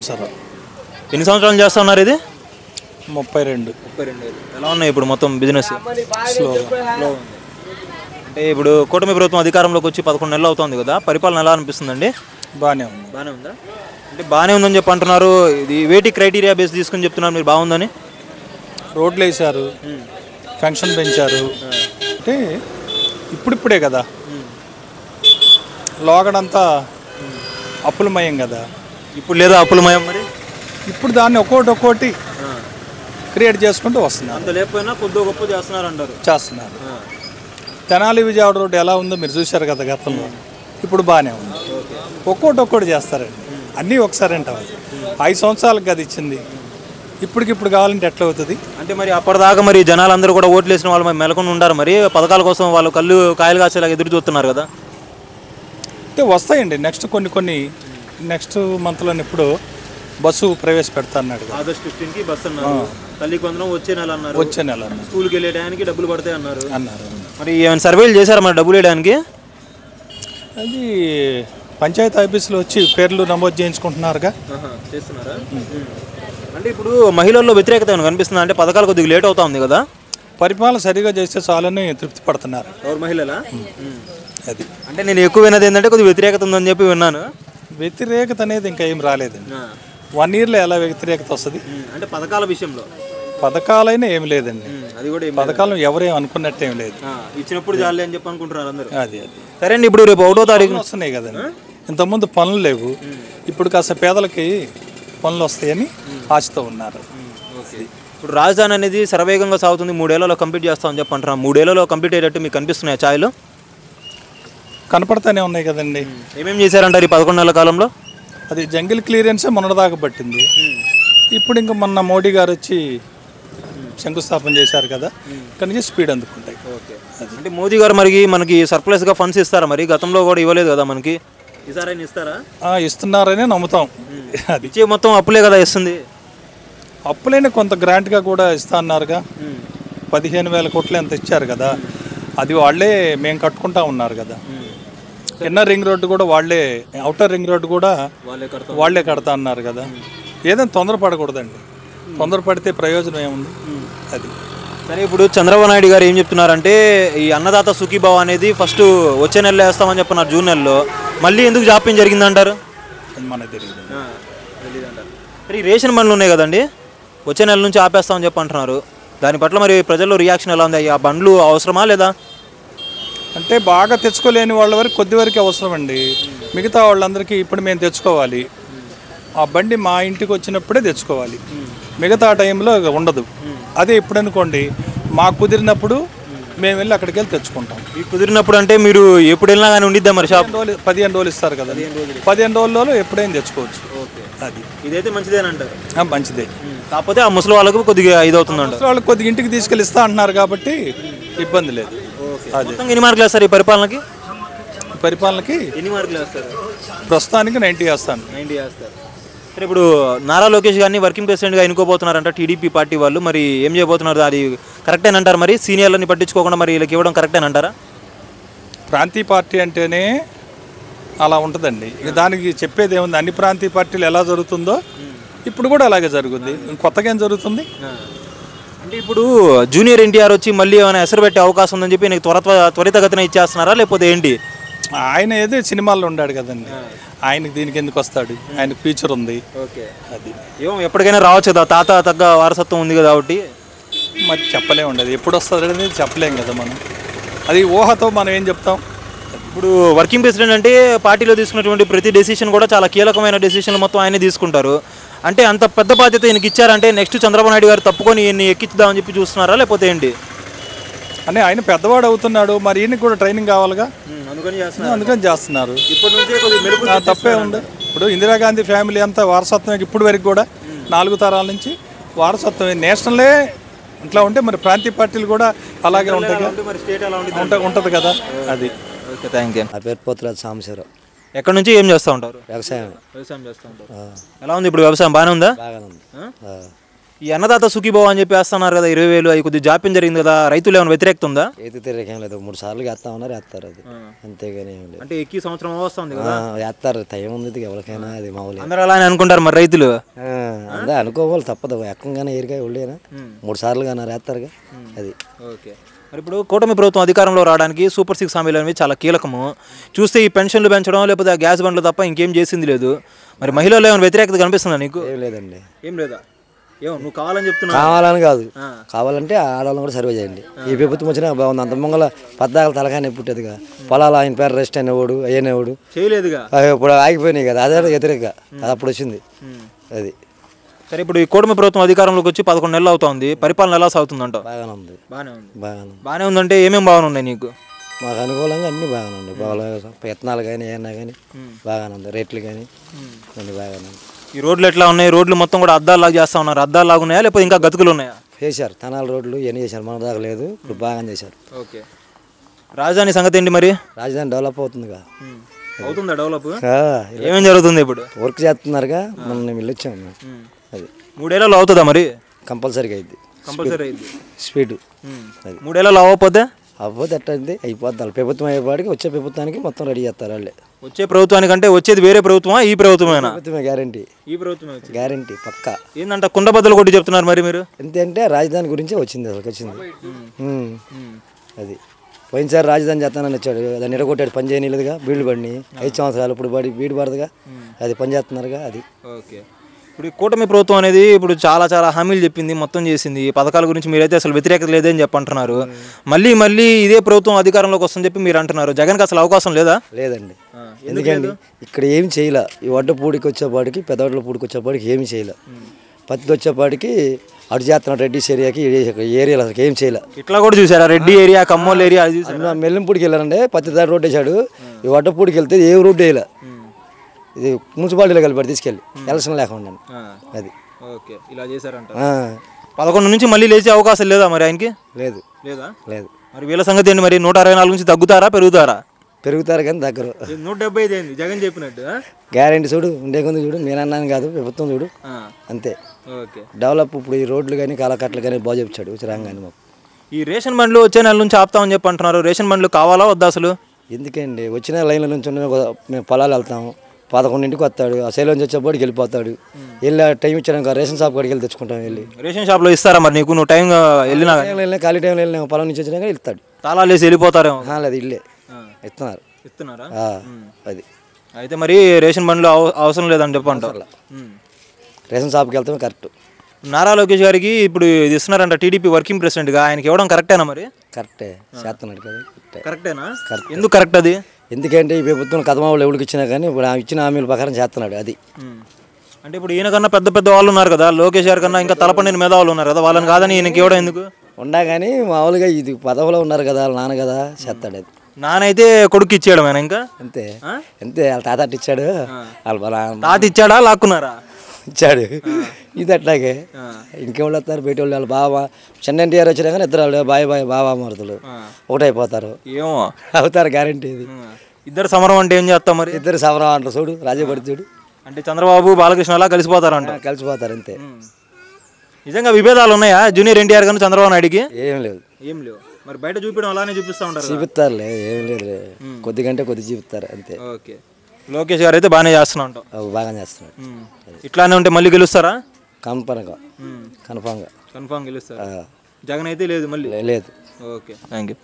సరే. ఎన్ని సంవత్సరాలు చేస్తా ఉన్నారు ఇది? 32. ఎలా ఉన్నాయి ఇప్పుడు మొత్తం బిజినెస్? స్లోగా. అంటే ఇప్పుడు కూటమి ప్రభుత్వం అధికారంలోకి వచ్చి 11 నెలలు అవుతుంది కదా, పరిపాలన ఎలా అనిపిస్తుందండి? బాగానే ఉంది. బాగానే ఉందా? అంటే బాగానే ఉందని చెప్పి అంటున్నారు. ఇది వేటి క్రైటీరియా బేస్ తీసుకుని చెప్తున్నారు మీరు బాగుందని? రోడ్లు వేశారు, పెన్షన్ పెంచారు. అంటే ఇప్పుడిప్పుడే కదా, లోగడంతా అప్పులమయం కదా. ఇప్పుడు లేదా అప్పులమయం? మరి ఇప్పుడు దాన్ని ఒక్కోటి క్రియేట్ చేసుకుంటూ వస్తున్నారు. అంత లేకపోయినా కొద్ది గొప్ప చేస్తున్నారు. తెనాలి విజయవాడ రోడ్డు ఎలా ఉందో మీరు చూశారు కదా గతంలో. ఇప్పుడు బాగానే ఉంది. ఒక్కోటి చేస్తారండి, అన్నీ ఒకసారి అంటే 5 సంవత్సరాలకు అది ఇచ్చింది. ఇప్పటికిప్పుడు కావాలంటే ఎట్లా అవుతుంది? అంటే మరి అప్పటిదాకా మరి జనాలందరూ కూడా ఓట్లు వేసిన వాళ్ళు మరి మెలకొని ఉండారు, మరి పథకాల కోసం వాళ్ళు కళ్ళు కాయలు కాసేలాగా ఎదురు చూస్తున్నారు కదా. అంటే వస్తాయండి కొన్ని నెక్స్ట్ మంత్లో ఇప్పుడు బస్సు ప్రవేశపెడతా అన్నాడు. ఆగస్ట్ 15కి బస్సు అన్నారు, తల్లికి వందనం వచ్చే నెల అన్నారు, స్కూల్కి వెళ్ళే టయానికి డబ్బులు పడతాయి అన్నారు. మరి ఏమైనా సర్వేలు చేశారా మరి డబ్బులు వేయడానికి? అది పంచాయతీ ఆఫీసులో వచ్చి పేర్లు నమోదు చేయించుకుంటున్నారుగా. చేస్తున్నారా? అంటే ఇప్పుడు మహిళల్లో వ్యతిరేకత ఏమైనా కనిపిస్తుందా? అంటే పథకాలు కొద్దిగా లేట్ అవుతా ఉంది కదా. పరిపాలన సరిగా చేస్తే చాలని తృప్తి పడుతున్నారు. ఎవరు మహిళలా? అది అంటే నేను ఎక్కువ విన్నది ఏంటంటే కొద్దిగా వ్యతిరేకత ఉందని చెప్పి విన్నాను. వ్యతిరేకత అనేది ఇంకా ఏం రాలేదండి. 1 ఇయర్లో ఎలా వ్యతిరేకత వస్తుంది? అంటే పథకాల విషయంలో పథకాలైనా ఏమి లేదండి. అది కూడా పథకాలు ఎవరేం అనుకున్నట్టేం లేదు. ఇచ్చినప్పుడు చాలే అని చెప్పి అనుకుంటున్నారు అందరూ. అది సరే అండి, ఇప్పుడు రేపు 1వ తారీఖు వస్తున్నాయి కదండి. ఇంతకుముందు పనులు లేవు, ఇప్పుడు కాస్త పేదలకి పనులు వస్తాయని ఆశతో ఉన్నారు. ఇప్పుడు రాజధాని అనేది శరవేగంగా సాగుతుంది, 3 ఏళ్లలో కంప్లీట్ చేస్తామని చెప్పి అంటున్నాం. 3 ఏళ్లలో కంప్లీట్ అయ్యేటట్టు మీకు కనిపిస్తున్నాయి ఛాయలు? కనపడతానే ఉన్నాయి కదండి. ఏమేమి చేశారంటారు ఈ 11 నెలల కాలంలో? అది జంగిల్ క్లియరెన్సే మొన్నటిదాకా పట్టింది. ఇప్పుడు ఇంకా మొన్న మోడీ గారు వచ్చి శంకుస్థాపన చేశారు కదా, కనుక స్పీడ్ అందుకుంటాయి. అంటే మోదీ గారు మరి మనకి సర్ప్లస్గా ఫండ్స్ ఇస్తారా? మరి గతంలో కూడా ఇవ్వలేదు కదా మనకి, ఈసారి ఇస్తారా? ఇస్తున్నారనే నమ్ముతాం. అది ఇచ్చే మొత్తం అప్పులే కదా ఇస్తుంది. అప్పులైనా కొంత గ్రాంట్గా కూడా ఇస్తా అన్నారుగా. 15,000 కోట్లు ఎంత ఇచ్చారు కదా, అది వాళ్ళే మేము కట్టుకుంటా ఉన్నారు కదా. ఇన్నర్ రింగ్ రోడ్డు కూడా వాళ్ళే, అవుటర్ రింగ్ రోడ్డు కూడా వాళ్ళే కడతా అన్నారు కదా. ఏదైనా తొందరపడకూడదండి, తొందరపడితే ప్రయోజనం ఏముంది? అది సరే. ఇప్పుడు చంద్రబాబు నాయుడు గారు ఏం చెప్తున్నారంటే ఈ అన్నదాత సుఖీభావ అనేది ఫస్ట్ వచ్చే నెలలో వేస్తామని చెప్పినారు, జూన్ నెలలో. మళ్ళీ ఎందుకు జాప్యం జరిగిందంటారు? మనకు తెలియదు. మరి రేషన్ బండ్లు ఉన్నాయి కదండి, వచ్చే నెల నుంచి ఆపేస్తామని చెప్పి అంటున్నారు. దాని పట్ల మరి ప్రజల్లో రియాక్షన్ ఎలా ఉంది? ఆ బండ్లు అవసరమా లేదా? అంటే బాగా తెచ్చుకోలేని వాళ్ళ వరకు కొద్ది వరకు అవసరం అండి. మిగతా వాళ్ళందరికీ ఇప్పుడు మేము తెచ్చుకోవాలి, ఆ బండి మా ఇంటికి వచ్చినప్పుడే తెచ్చుకోవాలి, మిగతా టైంలో ఉండదు. అదే ఇప్పుడు అనుకోండి, మాకు కుదిరినప్పుడు మేము వెళ్ళి అక్కడికి వెళ్ళి తెచ్చుకుంటాం. కుదిరినప్పుడు అంటే మీరు ఎప్పుడు వెళ్ళినా కానీ ఉండిద్దా మరి షాప్? 15 రోజులు ఇస్తారు కదా, 15 రోజుల్లో ఎప్పుడైనా తెచ్చుకోవచ్చు. అది ఇదైతే మంచిదేనంటారు? మంచిదే. కాకపోతే ఆ ముసలి వాళ్ళకు కొద్దిగా ఇది అవుతుందంట. ముసలి వాళ్ళకి కొద్దిగా ఇంటికి తీసుకెళ్ళి ఇస్తా అంటున్నారు కాబట్టి ఇబ్బంది లేదు. ఎన్ని మార్కులు వేస్తారు ఈ పరిపాలనకి? ఎన్ని మార్కులు వేస్తారు? ప్రస్తుతానికి 90 వేస్తాను. 90 వేస్తారు. సరే, ఇప్పుడు నారా లోకేష్ గారిని వర్కింగ్ ప్రెసిడెంట్గా ఎన్నుకోబోతున్నారంట టీడీపీ పార్టీ వాళ్ళు. మరి ఏం చేయబోతున్నారు? అది కరెక్టేనంటారు? మరి సీనియర్లని పట్టించుకోకుండా మరి వీళ్ళకి ఇవ్వడం కరెక్టేనంటారా? ప్రాంతీయ పార్టీ అంటేనే అలా ఉంటుందండి. దానికి చెప్పేది ఏముంది? అన్ని ప్రాంతీయ పార్టీలు ఎలా జరుగుతుందో ఇప్పుడు కూడా అలాగే జరుగుద్ది. కొత్తగా ఏం జరుగుతుంది అంటే ఇప్పుడు జూనియర్ ఎన్టీఆర్ వచ్చి మళ్ళీ ఏమైనా ఎసరు పెట్టే అవకాశం ఉందని చెప్పి నీకు త్వరితగతిన ఇచ్చేస్తున్నారా లేకపోతే ఏంటి? ఆయన ఏదో సినిమాల్లో ఉన్నాడు కదండి, ఆయనకి దీనికి ఎందుకు వస్తాడు? ఆయనకు ఫ్యూచర్ ఉంది. అది ఏమో ఎప్పటికైనా రావచ్చు కదా, తాత తగ్గ వారసత్వం ఉంది కదా కాబట్టి. మరి చెప్పలేము ఉండదు, ఎప్పుడు వస్తుంది అనేది చెప్పలేము కదా మనం. అది ఊహతో మనం ఏం చెప్తాం? ఇప్పుడు వర్కింగ్ ప్రెసిడెంట్ అంటే పార్టీలో తీసుకున్నటువంటి ప్రతి డెసిషన్ కూడా చాలా కీలకమైన డెసిషన్లు మొత్తం ఆయనే తీసుకుంటారు. అంటే అంత పెద్ద బాధ్యత ఈయనకి ఇచ్చారంటే నెక్స్ట్ చంద్రబాబు నాయుడు గారు తప్పుకొని ఈయన్ని ఎక్కిద్దామని చెప్పి చూస్తున్నారా లేకపోతే ఏంటి? అని ఆయన పెద్దవాడు అవుతున్నాడు, మరి ఈయనకి కూడా ట్రైనింగ్ కావాలిగా, అందుకని చేస్తున్నారు. తప్పే ఉంది. ఇప్పుడు ఇందిరాగాంధీ ఫ్యామిలీ అంతా వారసత్వం ఇప్పుడు వరకు కూడా 4 తరాల నుంచి వారసత్వం నేషనలే ఇట్లా ఉంటే మరి ప్రాంతీయ పార్టీలు కూడా అలాగే ఉంటాయి, ఉంటుంది కదా. అది థ్యాంక్ యూ. నా పేరు పోతురాజు సాంబశివరావు. ఎక్కడి నుంచి ఏం చేస్తూ ఉంటారు? వ్యవసాయం చేస్తూ ఉంటారు. ఎలా ఉంది ఇప్పుడు వ్యవసాయం? బాగానే ఉందా? బాగానే ఉంది. ఈ అన్నదాత సుఖీభావ అని చెప్పి వేస్తున్నారు కదా 20,000, అవి కొద్దిగా జాప్యం జరిగింది కదా, రైతులు ఏమైనా వ్యతిరేకత ఉందా? ఏది తిరగేం లేదు, 3 సార్లు వేస్తామన్నారు, వేస్తారు అది అంతేగాని ఏం లేదు. అంటే ఎక్కి సంవత్సరం వస్తుంది కదా, వేస్తారు, టైం ఉంది ఎవరికైనా, అది మామూలు. అందరూ అలానే అనుకుంటారు మరి రైతులు? అంతే అనుకోవాలి, తప్పదు. ఎక్కంగానే ఏరికాయ ఒళ్ళేనా 3 సార్లు కానీ వేస్తారుగా అది. ఓకే, మరి ఇప్పుడు కూటమి ప్రభుత్వం అధికారంలో రావడానికి సూపర్ 6 హామీలు అనేవి చాలా కీలకము. చూస్తే ఈ పెన్షన్లు పెంచడం లేకపోతే ఆ గ్యాస్ బండ్లు తప్ప ఇంకేం చేసింది లేదు. మరి మహిళల్లో ఏమైనా వ్యతిరేకత కనిపిస్తుందా నీకు? ఏం లేదండి. ఏం లేదా? ఏమో నువ్వు కావాలని చెప్తున్నావు? కావాలని కాదు, కావాలంటే ఆడవాళ్ళని కూడా సర్వే చేయండి. ఈ ప్రభుత్వం వచ్చినా బాగుంది. అంత మంగళ 14 తలకానే పుట్టేదిగా, పొలాలు ఆయన పేరు రెస్ట్ అనేవాడు, అయ్యేవాడు చేయలేదుగా, ఇప్పుడు ఆగిపోయినాయి కదా, అదే వ్యతిరేక అది అప్పుడు వచ్చింది అది. సరే, ఇప్పుడు ఈ కూటమి ప్రభుత్వం అధికారంలోకి వచ్చి 11 నెలలు అవుతుంది, పరిపాలన ఎలా సాగుతుందంట? బాగానే ఉంది. బాగానే ఉందంటే ఏమేమి బాగానే ఉన్నాయి నీకు? మాకు అనుకూలంగా అన్ని బాగానే ఉన్నాయి. బాగా విత్తనాలు కానీ ఏమన్నా కానీ బాగానే ఉంది, రేట్లు కానీ అన్ని బాగానే ఉంది. ఈ రోడ్లు ఎట్లా ఉన్నాయి? రోడ్లు మొత్తం కూడా అద్దాల్లాగా చేస్తా ఉన్నారు, అద్దాల్లాగా ఉన్నాయా లేకపోతే ఇంకా గతుకులు ఉన్నాయా? చేశారు, తనాల రోడ్లు ఇవన్నీ చేశారు, మన దాకా లేదు, ఇప్పుడు బాగా చేశారు. ఓకే, రాజధాని సంగతి ఏంటి మరి? రాజధాని డెవలప్ అవుతుందిగా. అవుతుందా డెవలప్? ఏమేం జరుగుతుంది ఇప్పుడు? వర్క్ చేస్తున్నారుగా, మనం వెళ్ళొచ్చాము అది. 3 ఏళ్ళలో అవుతుందా మరి? కంపల్సరీగా అయింది, కంపల్సరీ అయింది స్పీడ్ అది. 3 ఏళ్ళలో అవ్వకపోతే అవ్వదు, ఎట్టయింది అయిపోద్ది. ప్రభుత్వం అయ్యేపాటికి వచ్చే ప్రభుత్వానికి మొత్తం రెడీ చేస్తారు వాళ్ళే. వచ్చే ప్రభుత్వానికంటే వచ్చేది వేరే ప్రభుత్వమా ఈ ప్రభుత్వమేనా? ప్రభుత్వమే గ్యారంటీ, ఈ ప్రభుత్వమే గ్యారంటీ పక్కా. ఏంటంటే కుండబద్దలు కొట్టి చెప్తున్నారు మరి మీరు? ఎంతంటే రాజధాని గురించి వచ్చింది, అసలు వచ్చింది అది. పోయినసారి రాజధాని చేస్తానని వచ్చాడు, దాన్ని నిరగొట్టాడు, పని చేయలేదుగా, బీళ్లు పడిని 5 సంవత్సరాలు, ఇప్పుడు బీడు పడదుగా, అది పని చేస్తున్నారుగా అది. ఓకే, ఇప్పుడు ఈ కూటమి ప్రభుత్వం అనేది ఇప్పుడు చాలా హామీలు చెప్పింది, మొత్తం చేసింది. ఈ పథకాల గురించి మీరైతే అసలు వ్యతిరేకత లేదని చెప్పంటున్నారు. మళ్ళీ ఇదే ప్రభుత్వం అధికారంలోకి వస్తుందని చెప్పి మీరు అంటున్నారు. జగన్కి అసలు అవకాశం లేదా? లేదండి. ఎందుకండి ఇక్కడ ఏమి చేయలే. ఈ వడ్డపూడికి వచ్చేపాటికి, పెద్దవడ్ల పూడికి వచ్చేపాటికి ఏమి చేయలే. పత్తి వచ్చేపాటికి అటు చేస్తున్నాడు, రెడ్డిస్ ఏరియాకి ఏరియాలో అసలు ఏం చేయలే. ఇట్లా కూడా చూసారా? రెడ్డి ఏరియా, కమ్మోల్ ఏరియా మెల్లంపూడికి వెళ్ళారండి, పత్తి దారి రోడ్డు వేసాడు. ఈ వడ్డపూడికి వెళ్తే ఏ రోడ్డు వేయలే, ఇది మున్సిపాలిటీలో కలిపాడు తీసుకెళ్ళి, ఎలక్షన్ లేకుండా అది. ఓకే, ఇలా చేశారంట. 11 నుంచి మళ్ళీ లేచే అవకాశం లేదా మరి ఆయనకి? లేదు, లేదా? లేదు. మరి వీళ్ళ సంగతి ఏంటి మరి? 164 నుంచి తగ్గుతారా, పెరుగుతారా? పెరుగుతారు కానీ దగ్గర 175 అయింది జగన్ చెప్పినట్టు. గ్యారెంటీ చూడు, ఉండే కొంది చూడు, నేను అన్నాను కాదు, ప్రభుత్వం చూడు అంతే. ఓకే, డెవలప్ ఇప్పుడు ఈ రోడ్లు కానీ కాలకట్లు కానీ బాగా చెప్తాడు రాగానే. మాకు ఈ రేషన్ బండ్లు వచ్చే నెల నుంచి ఆపుతామని చెప్పి అంటున్నారు. రేషన్ బండ్లు కావాలా వద్దా అసలు? ఎందుకండి, వచ్చిన లైన్ల నుంచి మేము పొలాలు వెళ్తాము, 11ంటికి వస్తాడు, ఆ సైలో నుంచి వచ్చేపాటికి వెళ్ళిపోతాడు. వెళ్ళి టైం ఇచ్చాక రేషన్ షాప్ కాడికి వెళ్ళి తెచ్చుకుంటాం. వెళ్ళి రేషన్ షాప్లో ఇస్తారా మరి నీకు? నువ్వు టైం వెళ్ళినా ఖాళీ టైంలో వెళ్ళినా పొలం నుంచి వచ్చినాక వెళ్తాడు. తాళాలు వేసి వెళ్ళిపోతారేమో? లేదు, ఇల్లే ఇస్తున్నారా అది. అయితే మరి రేషన్ బండ్లు అవసరం లేదని చెప్పంటారు. రేషన్ షాప్కి వెళ్తాం కరెక్ట్. నారా లోకేష్ గారికి ఇప్పుడు ఇది ఇస్తున్నారంట టీడీపీ వర్కింగ్ ప్రెసిడెంట్గా, ఆయనకి ఇవ్వడం కరెక్టేనా మరి? కరెక్టే, చేస్తున్నాడు కదా. కరెక్టేనా? ఎందుకు కరెక్ట్ అది? ఎందుకంటే ఈ ప్రభుత్వం కథమావులు ఎవరికి ఇచ్చినా కానీ ఇప్పుడు ఇచ్చిన హామీల ప్రకారం చేస్తున్నాడు అది. అంటే ఇప్పుడు ఈయనకన్నా పెద్ద వాళ్ళు ఉన్నారు కదా, లోకేష్ గారి కన్నా ఇంకా తలపండిన మేధావులు ఉన్నారు కదా, వాళ్ళని కాదని ఈయనకి ఇవ్వడం ఎందుకు? ఉన్నా కానీ మామూలుగా ఇది పదవిలో ఉన్నారు కదా, వాళ్ళ నాన్న కదా, చేస్తాడు అది. నానైతే కొడుకు ఇచ్చాడు ఆయన ఇంకా అంతే. వాళ్ళ తాత ఇచ్చాడు, తాత ఇచ్చాడా లాక్కున్నారా? ఇచ్చాడు. ఇది అట్లాగే ఇంకెవరు వస్తారు బయట వాళ్ళు, వాళ్ళ బాబా చిన్న ఎన్టీఆర్ వచ్చినా కానీ ఇద్దరు వాళ్ళు బాబా మరుదులు ఒకటైపోతారు. ఏమో అవుతారు గ్యారంటీ. ఇది ఇద్దరు సమరం అంటే ఏం చేస్తాం మరి? ఇద్దరు సమరం అంటారు చూడు, రాజీపడి చూడు. అంటే చంద్రబాబు బాలకృష్ణ అలా కలిసిపోతారంట. కలిసిపోతారు అంతే. నిజంగా విభేదాలు ఉన్నాయా జూనియర్ ఎన్టీఆర్ గారు చంద్రబాబు నాయుడికి? ఏం లేవు. మరి బయట చూపించడం అలానే చూపిస్తూ ఉంటారు. చూపిస్తారులే, ఏం లేదు, కొద్దిగంటే కొద్ది చూపిస్తారు అంతే. ఓకే, లోకేష్ గారు అయితే బాగానే చేస్తున్నా ఉంటాం. బాగా చేస్తున్నాడు. ఇట్లానే ఉంటే మళ్ళీ గెలుస్తారా? కన్ఫామ్గా గెలుస్తారా? జగన్ అయితే లేదు మళ్ళీ? లేదు. Okay, thank you.